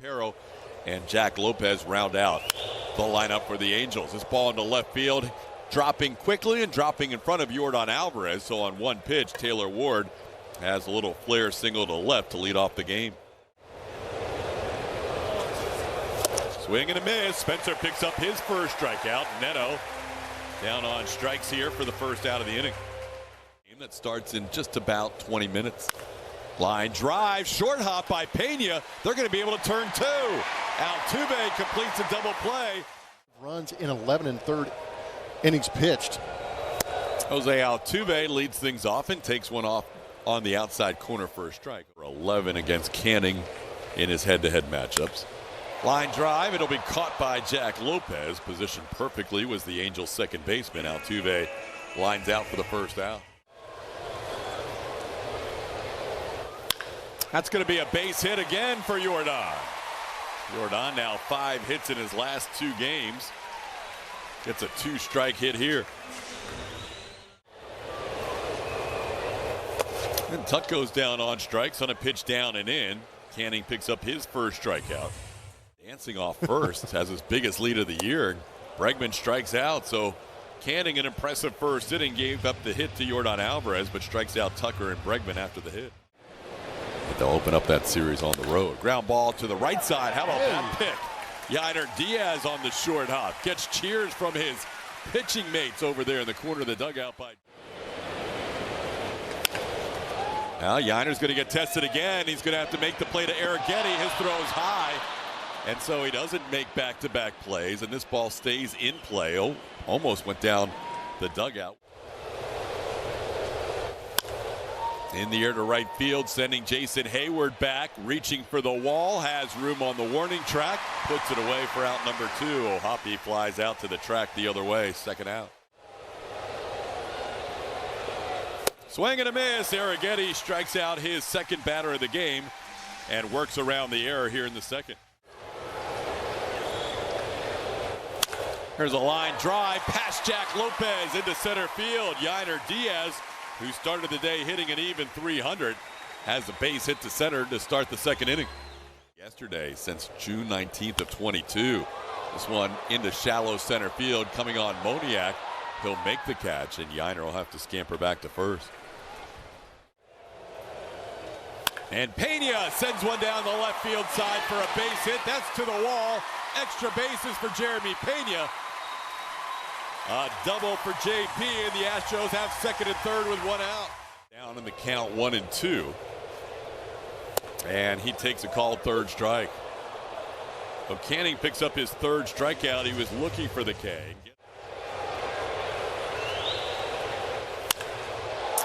Campero and Jack Lopez round out the lineup for the Angels. This ball into left field, dropping quickly and dropping in front of Yordan Alvarez. So on one pitch, Taylor Ward has a little flare single to left to lead off the game. Swing and a miss. Spencer picks up his first strikeout. Neto down on strikes here for the first out of the inning. Game that starts in just about 20 minutes. Line drive, short hop by Pena. They're going to be able to turn two. Altuve completes a double play. Runs in 11 1/3 innings pitched. Jose Altuve leads things off and takes one off on the outside corner for a strike. 11 against Canning in his head-to-head matchups. Line drive, it'll be caught by Jack Lopez. Positioned perfectly was the Angels' second baseman. Altuve lines out for the first out. That's going to be a base hit again for Yordan. Yordan now 5 hits in his last 2 games. Gets a 2-strike hit here. And Tuck goes down on strikes on a pitch down and in. Canning picks up his first strikeout. Dancing off first has his biggest lead of the year. Bregman strikes out, so Canning, an impressive first inning, gave up the hit to Yordan Alvarez, but strikes out Tucker and Bregman after the hit. But they'll open up that series on the road. Ground ball to the right side. How about that pick? Yainer Diaz on the short hop. Gets cheers from his pitching mates over there in the corner of the dugout. Now Yainer's going to get tested again. He's going to have to make the play to Arrighetti. His throw is high, and so he doesn't make back-to-back plays, and this ball stays in play. Oh, almost went down the dugout. In the air to right field, sending Jason Hayward back, reaching for the wall, has room on the warning track, puts it away for out number 2. O'Hoppe flies out to the track the other way, second out. Swing and a miss. Arrighetti strikes out his second batter of the game and works around the error here in the second. Here's a line drive past Jack Lopez into center field. Yainer Diaz, who started the day hitting an even 300, has a base hit to center to start the second inning. Yesterday, since June 19th of 22, this one into shallow center field, coming on Moniak. He'll make the catch, and Yainer will have to scamper back to first. And Pena sends one down the left field side for a base hit. That's to the wall. Extra bases for Jeremy Pena. A double for JP, and the Astros have second and third with one out. Down in the count 1-2. And he takes a called third strike. So Canning picks up his third strikeout. He was looking for the K.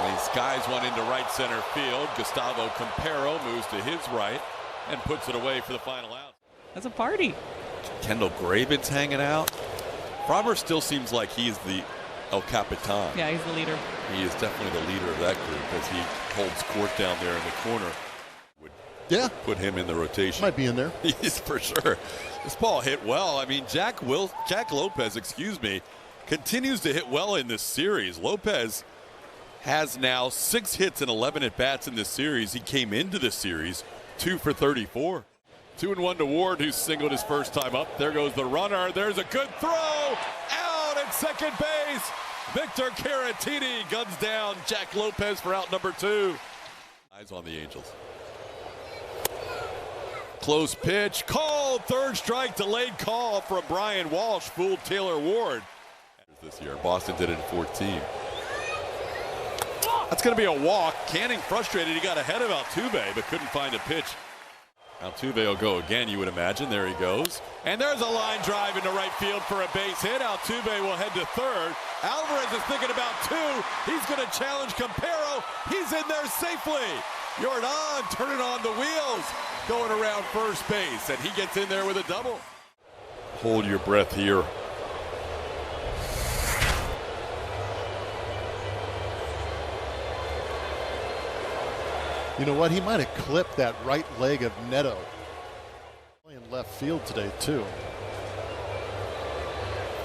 And he skies one into right center field. Gustavo Campero moves to his right and puts it away for the final out. That's a party. Kendall Graven's hanging out. Framber still seems like he's the El Capitan. Yeah, he's the leader. He is definitely the leader of that group as he holds court down there in the corner. Would put him in the rotation. Might be in there. He's for sure. This ball hit well. I mean, Jack Lopez, continues to hit well in this series. Lopez has now 6 hits and 11 at-bats in this series. He came into this series 2 for 34. 2-1 to Ward, who singled his first time up. There goes the runner. There's a good throw. Out at second base. Victor Caratini guns down Jack Lopez for out number 2. Eyes on the Angels. Close pitch. Called. Third strike. Delayed call from Brian Walsh. Fooled Taylor Ward. This year, Boston did it in 14. That's going to be a walk. Canning frustrated. He got ahead of Altuve, but couldn't find a pitch. Altuve will go again, you would imagine. There he goes. And there's a line drive into right field for a base hit. Altuve will head to third. Alvarez is thinking about 2. He's going to challenge Campero. He's in there safely. Yordan turning on the wheels, going around first base, and he gets in there with a double. Hold your breath here. You know what? He might have clipped that right leg of Neto. Playing left field today, too.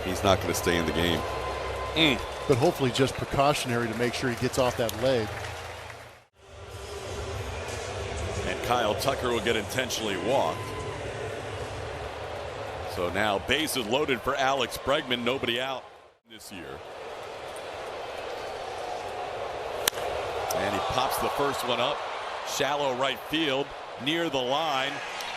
He's not going to stay in the game. But hopefully just precautionary to make sure he gets off that leg. And Kyle Tucker will get intentionally walked. So now bases loaded for Alex Bregman. Nobody out this year. And he pops the first one up. Shallow right field, near the line.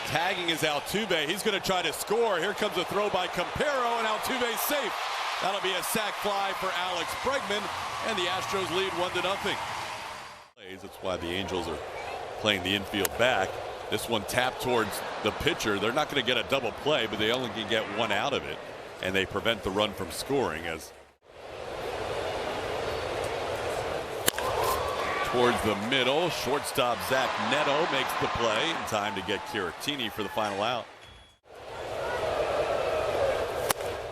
Tagging is Altuve. He's going to try to score. Here comes a throw by Campero, and Altuve's safe. That'll be a sac fly for Alex Bregman, and the Astros lead 1-0. That's why the Angels are playing the infield back. This one tapped towards the pitcher. They're not going to get a double play, but they only can get one out of it, and they prevent the run from scoring. As towards the middle, shortstop Zach Neto makes the play in time to get Caratini for the final out.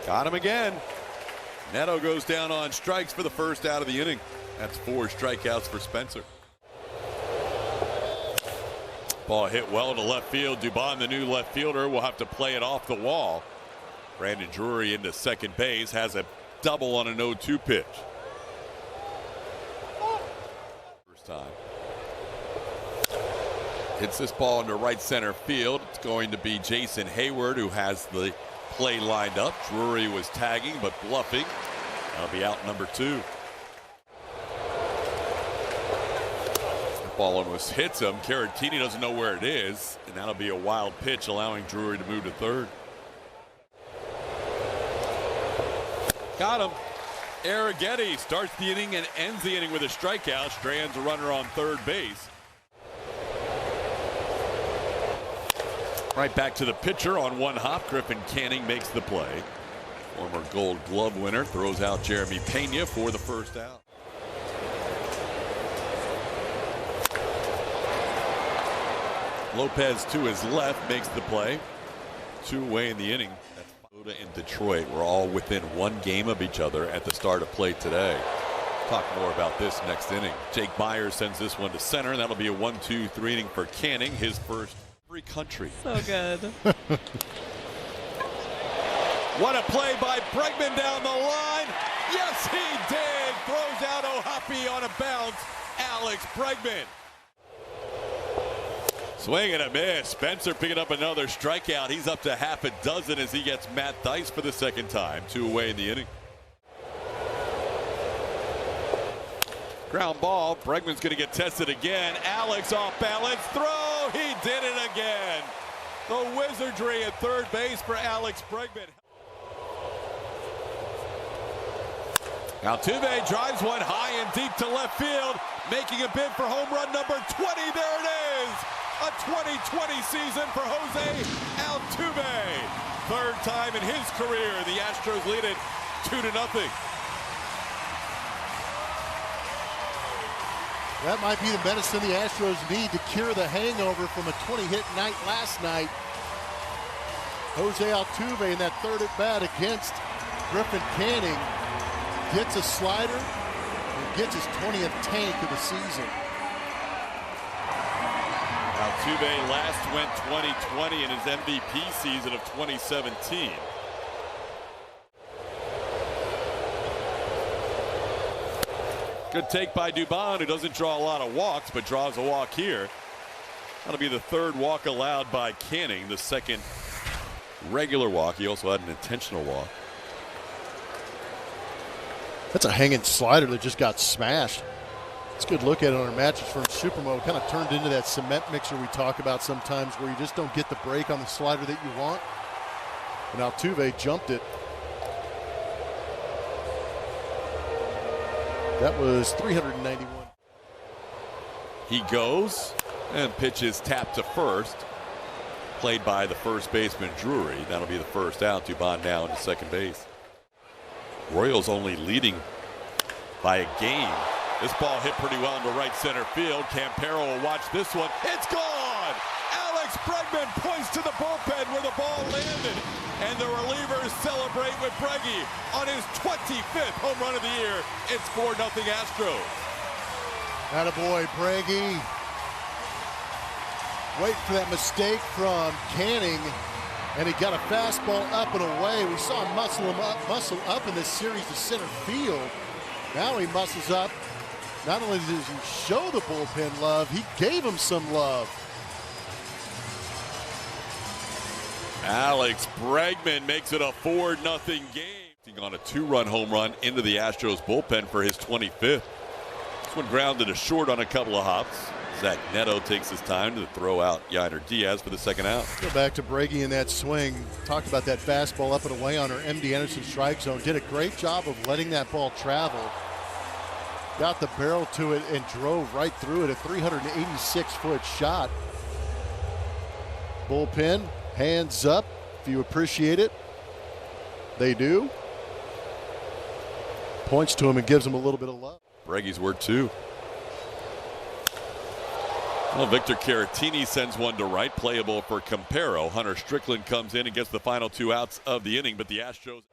Got him again. Neto goes down on strikes for the first out of the inning. That's 4 strikeouts for Spencer. Ball hit well to left field. Dubon, the new left fielder, will have to play it off the wall. Brandon Drury into second base, has a double on an 0-2 pitch. First time. Hits this ball into right center field. It's going to be Jason Hayward who has the play lined up. Drury was tagging but bluffing. That'll be out number 2. Ball almost hits him. Caratini doesn't know where it is, and that'll be a wild pitch, allowing Drury to move to third. Got him. Arrighetti starts the inning and ends the inning with a strikeout. Strands a runner on third base. Right back to the pitcher on one hop. Griffin Canning makes the play. Former Gold Glove winner throws out Jeremy Pena for the first out. Lopez to his left makes the play. 2 away in the inning. That's Florida and Detroit were all within 1 game of each other at the start of play today. Talk more about this next inning. Jake Myers sends this one to center, and that'll be a 1-2-3 inning for Canning, his first free country. So good. What a play by Bregman down the line. Yes, he did. Throws out O'Hoppe on a bounce. Alex Bregman. Swing and a miss. Spencer picking up another strikeout. He's up to half a dozen as he gets Matt Thaiss for the second time. 2 away in the inning. Ground ball. Bregman's going to get tested again. Alex off balance. Throw. He did it again. The wizardry at third base for Alex Bregman. Altuve drives one high and deep to left field, making a bid for home run number 20. There it is. A 2020 season for Jose Altuve. Third time in his career. The Astros lead it 2-0. That might be the medicine the Astros need to cure the hangover from a 20-hit night last night. Jose Altuve in that third at bat against Griffin Canning gets a slider and gets his 20th tank of the season. Altuve last went 2020 in his MVP season of 2017. Good take by Dubon, who doesn't draw a lot of walks, but draws a walk here. That'll be the 3rd walk allowed by Canning, the 2nd regular walk. He also had an intentional walk. That's a hanging slider that just got smashed. It's a good look at it on our matches from Supermo. Kind of turned into that cement mixer we talk about sometimes where you just don't get the break on the slider that you want. And Altuve jumped it. That was 391. He goes and pitches tapped to first. Played by the first baseman Drury. That'll be the first out. Dubon now into second base. Royals only leading by a game. This ball hit pretty well into right center field. Campero will watch this one. It's gone! Alex Bregman points to the bullpen where the ball landed. And the relievers celebrate with Breggy on his 25th home run of the year. It's 4-0 Astros. Attaboy, Breggy. Wait for that mistake from Canning. And he got a fastball up and away. We saw him muscle up in this series to center field. Now he muscles up. Not only does he show the bullpen love, he gave him some love. Alex Bregman makes it a 4-0 game. On a 2-run home run into the Astros bullpen for his 25th. This one grounded a short on a couple of hops. Zach Neto takes his time to throw out Yainer Diaz for the second out. Go back to Breggy in that swing. Talked about that fastball up and away on her MD Anderson strike zone. Did a great job of letting that ball travel. Got the barrel to it and drove right through it. A 386-foot shot. Bullpen, hands up if you appreciate it. They do. Points to him and gives him a little bit of love. Breggy's word too. Well, Victor Caratini sends one to right, playable for Campero. Hunter Strickland comes in and gets the final 2 outs of the inning, but the Astros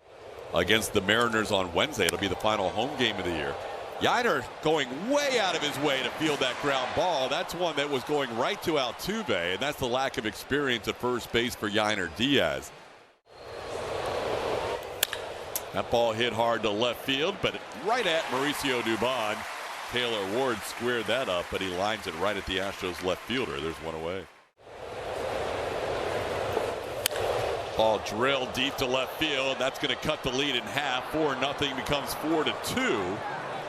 against the Mariners on Wednesday. It'll be the final home game of the year. Yainer going way out of his way to field that ground ball. That's one that was going right to Altuve, and that's the lack of experience at first base for Yainer Diaz. That ball hit hard to left field, but right at Mauricio Dubon. Taylor Ward squared that up, but he lines it right at the Astros left fielder. There's one away. Ball drilled deep to left field. That's going to cut the lead in half. 4-0 becomes 4-2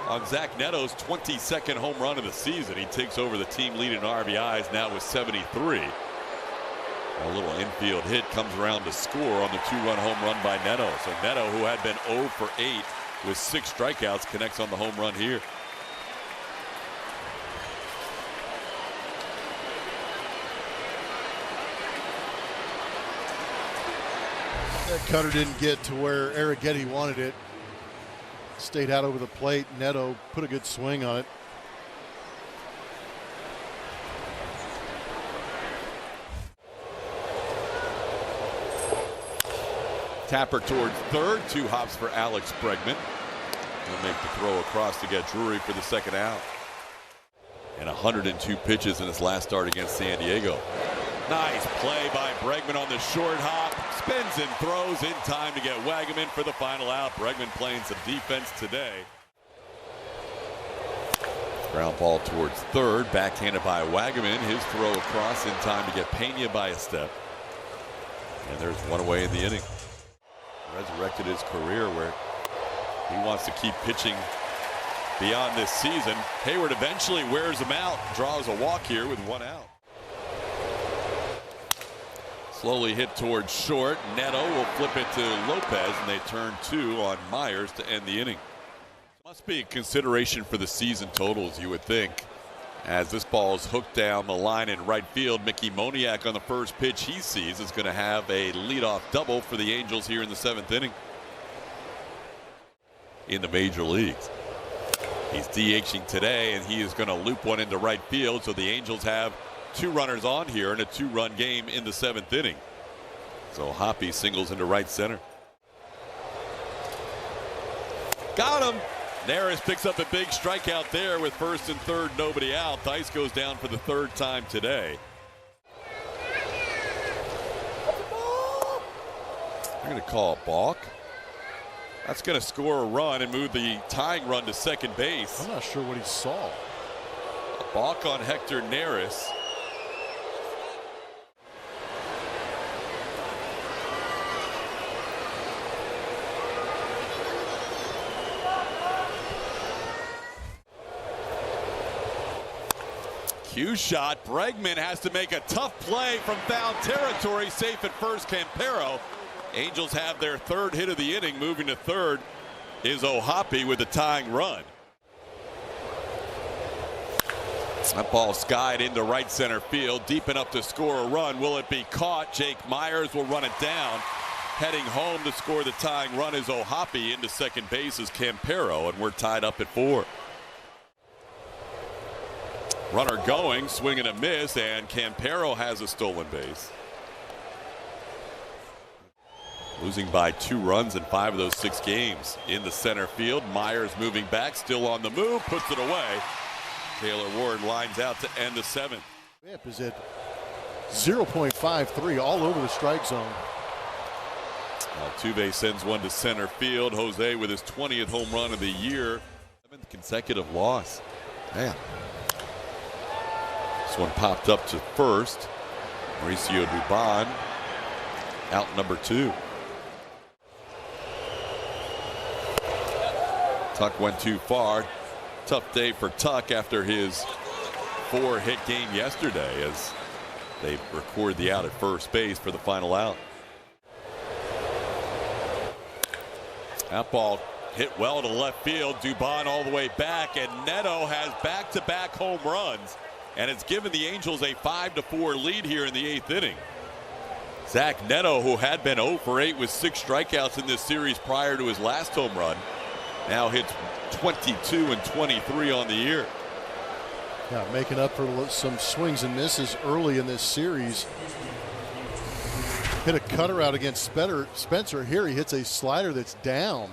on Zach Neto's 22nd home run of the season. He takes over the team lead in RBIs now with 73. A little infield hit comes around to score on the 2-run home run by Neto. So Neto, who had been 0 for 8 with 6 strikeouts, connects on the home run here. That cutter didn't get to where Arrighetti wanted it. Stayed out over the plate. Neto put a good swing on it. Tapper towards third. 2 hops for Alex Bregman. He'll make the throw across to get Drury for the second out. And 102 pitches in his last start against San Diego. Nice play by Bregman on the short hop. Spins and throws in time to get Wagaman for the final out. Bregman playing some defense today. Ground ball towards third. Backhanded by Wagaman. His throw across in time to get Pena by a step. And there's one away in the inning. Resurrected his career where he wants to keep pitching beyond this season. Hayward eventually wears him out. Draws a walk here with 1 out. Slowly hit towards short. Neto will flip it to Lopez, and they turn 2 on Myers to end the inning. Must be a consideration for the season totals, you would think. As this ball is hooked down the line in right field, Mickey Moniak on the first pitch he sees is going to have a leadoff double for the Angels here in the 7th inning. In the major leagues. He's DHing today, and he is going to loop one into right field, so the Angels have 2 runners on here in a 2-run game in the 7th inning. So Hoppy singles into right center. Got him. Neris picks up a big strikeout there with first and third, nobody out. Dice goes down for the 3rd time today. They're going to call a balk. That's going to score a run and move the tying run to second base. I'm not sure what he saw. A balk on Hector Neris. Cue shot. Bregman has to make a tough play from foul territory. Safe at first, Campero. Angels have their 3rd hit of the inning. Moving to third is O'Hoppe with the tying run. That ball skied into right center field. Deep enough to score a run. Will it be caught? Jake Myers will run it down. Heading home to score the tying run is O'Hoppe. Into second base is Campero, and we're tied up at 4. Runner going, swing and a miss, and Campero has a stolen base. Losing by 2 runs in 5 of those 6 games. In the center field, Myers moving back, still on the move, puts it away. Taylor Ward lines out to end the 7th. Whip is at 0.53, all over the strike zone. Altuve sends one to center field. Jose with his 20th home run of the year. 7th consecutive loss. Man. This one popped up to first. Mauricio Dubon out number 2. Tuck went too far. Tough day for Tuck after his 4-hit game yesterday as they record the out at first base for the final out. That ball hit well to left field. Dubon all the way back, and Neto has back-to-back home runs, and it's given the Angels a 5-4 lead here in the 8th inning. Zach Neto, who had been 0 for 8 with 6 strikeouts in this series prior to his last home run, now hits 22 and 23 on the year. Yeah, making up for some swings and misses early in this series. Hit a cutter out against Spencer. Here he hits a slider that's down.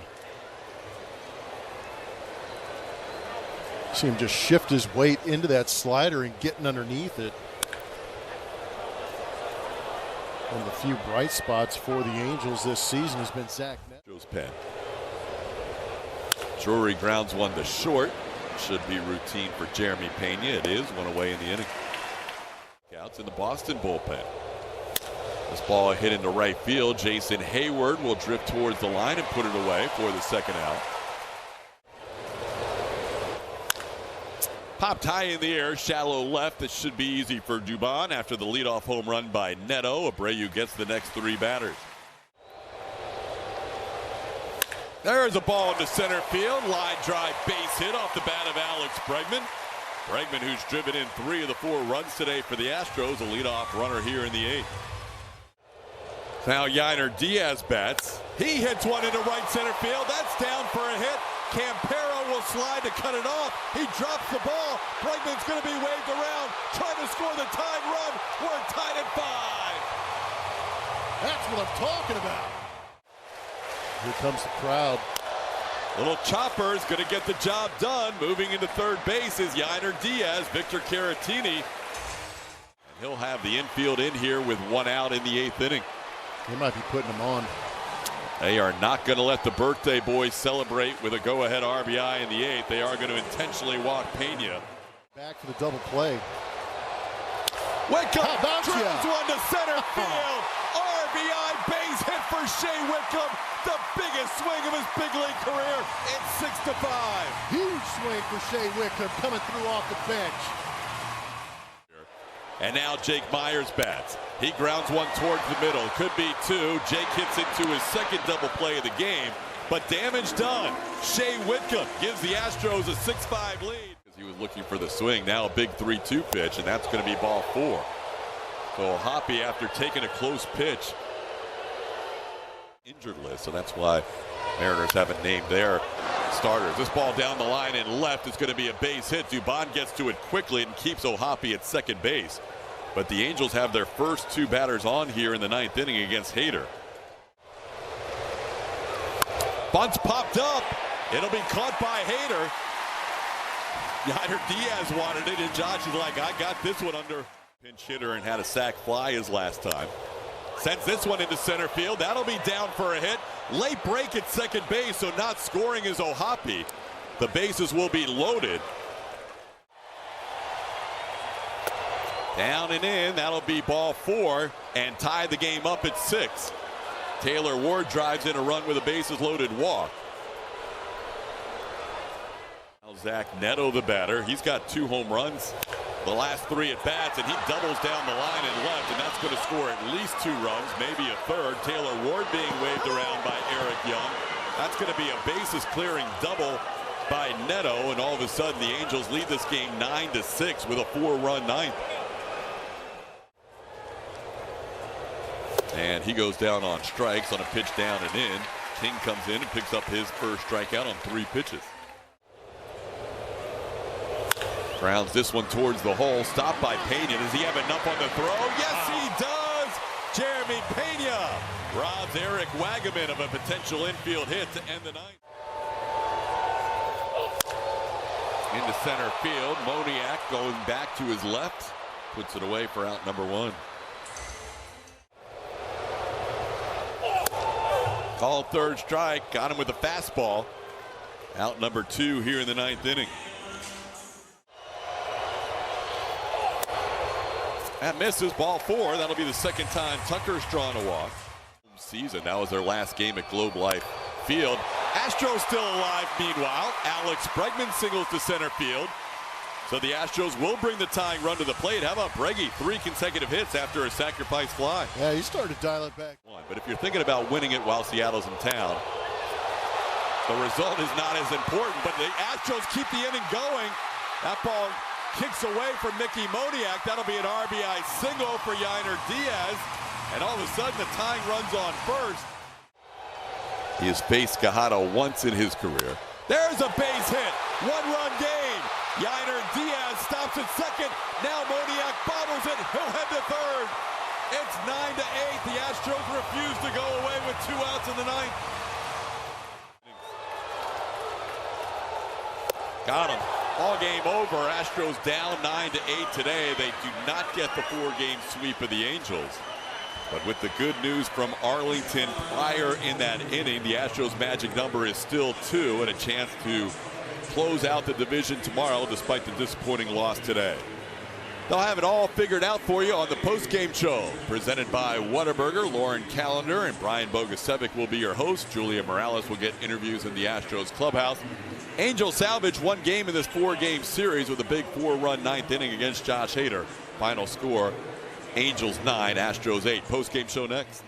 See him just shift his weight into that slider and getting underneath it. One of the few bright spots for the Angels this season has been Zach Neto's pen. Drury grounds one to short. Should be routine for Jeremy Pena. It is, one away in the inning. Outs in the Boston bullpen. This ball hit into right field. Jason Hayward will drift towards the line and put it away for the second out. Popped high in the air, shallow left. This should be easy for Dubon after the leadoff home run by Neto. Abreu gets the next 3 batters. There's a ball into center field. Line drive base hit off the bat of Alex Bregman. Bregman, who's driven in 3 of the 4 runs today for the Astros, a leadoff runner here in the 8th. Now Yainer Diaz bats. He hits one into right center field. That's down for a hit. Campero will slide to cut it off. He drops the ball. Bregman's going to be waved around, trying to score the tying run. We're tied at 5. That's what I'm talking about. Here comes the crowd. Little chopper is going to get the job done. Moving into third base is Yainer Diaz, Victor Caratini. And he'll have the infield in here with 1 out in the 8th inning. They might be putting him on. They are not going to let the birthday boys celebrate with a go-ahead RBI in the 8th. They are going to intentionally walk Pena. Back for the double play. Wickham drives one to center field. RBI base hit for Shea Wickham. The biggest swing of his big league career. It's 6-5. Huge swing for Shea Wickham coming through off the bench. And now Jake Myers bats. He grounds one towards the middle. Could be 2. Jake hits into his second double play of the game, but damage done. Shea Wickham gives the Astros a 6-5 lead. He was looking for the swing. Now a big 3-2 pitch, and that's going to be ball 4. So Hoppy, after taking a close pitch, injured list, so that's why Mariners haven't named their starters. This ball down the line and left is going to be a base hit. Dubon gets to it quickly and keeps O'Hoppe at second base. But the Angels have their first 2 batters on here in the 9th inning against Hader. Bunt's popped up. It'll be caught by Hader. Yainer Diaz wanted it, and Josh is like, I got this one under. Pinch hitter and had a sac fly his last time. Sends this one into center field. That'll be down for a hit. Late break at second base, so not scoring is O'Hoppe. The bases will be loaded. Down and in, that'll be ball 4, and tie the game up at 6. Taylor Ward drives in a run with a bases loaded walk. Now Zach Neto, the batter. He's got 2 home runs the last 3 at bats, and he doubles down the line and left, and that's going to score at least 2 runs, maybe a third. Taylor Ward being waved around by Eric Young. That's going to be a bases clearing double by Neto, and all of a sudden the Angels lead this game 9-6 with a 4-run 9th. And he goes down on strikes on a pitch down and in. King comes in and picks up his first strikeout on 3 pitches. Grounds this one towards the hole. Stopped by Pena. Does he have enough on the throw? Yes, he does! Jeremy Pena robs Eric Wagaman of a potential infield hit to end the 9th. Into center field. Moniak going back to his left. Puts it away for out number 1. Called third strike, got him with a fastball. Out number 2 here in the 9th inning. That misses, ball 4. That'll be the second time Tucker's drawn a walk. season. That was their last game at Globe Life Field. Astros still alive meanwhile. Alex Bregman singles to center field. So the Astros will bring the tying run to the plate. How about Breggy? 3 consecutive hits after a sacrifice fly. Yeah, he started to dial it back. But if you're thinking about winning it while Seattle's in town, the result is not as important. But the Astros keep the inning going. That ball kicks away from Mickey Moniak. That'll be an RBI single for Yainer Diaz. And all of a sudden, the tying run's on first. He has faced Quijada once in his career. There's a base hit. 1-run game. Yainer Diaz stops at second. Now Moniak bobbles it. He'll head to third. It's 9-8. The Astros refuse to go away with 2 outs in the ninth. Got him. All game over. Astros down 9-8 today. They do not get the 4-game sweep of the Angels. But with the good news from Arlington prior in that inning, the Astros' magic number is still 2 and a chance to close out the division tomorrow despite the disappointing loss today. They'll have it all figured out for you on the post-game show. Presented by Whataburger. Lauren Callender and Brian Bogusevic will be your hosts. Julia Morales will get interviews in the Astros clubhouse. Angels salvage 1 game in this 4-game series with a big 4-run 9th inning against Josh Hader. Final score, Angels 9, Astros 8. Post-game show next.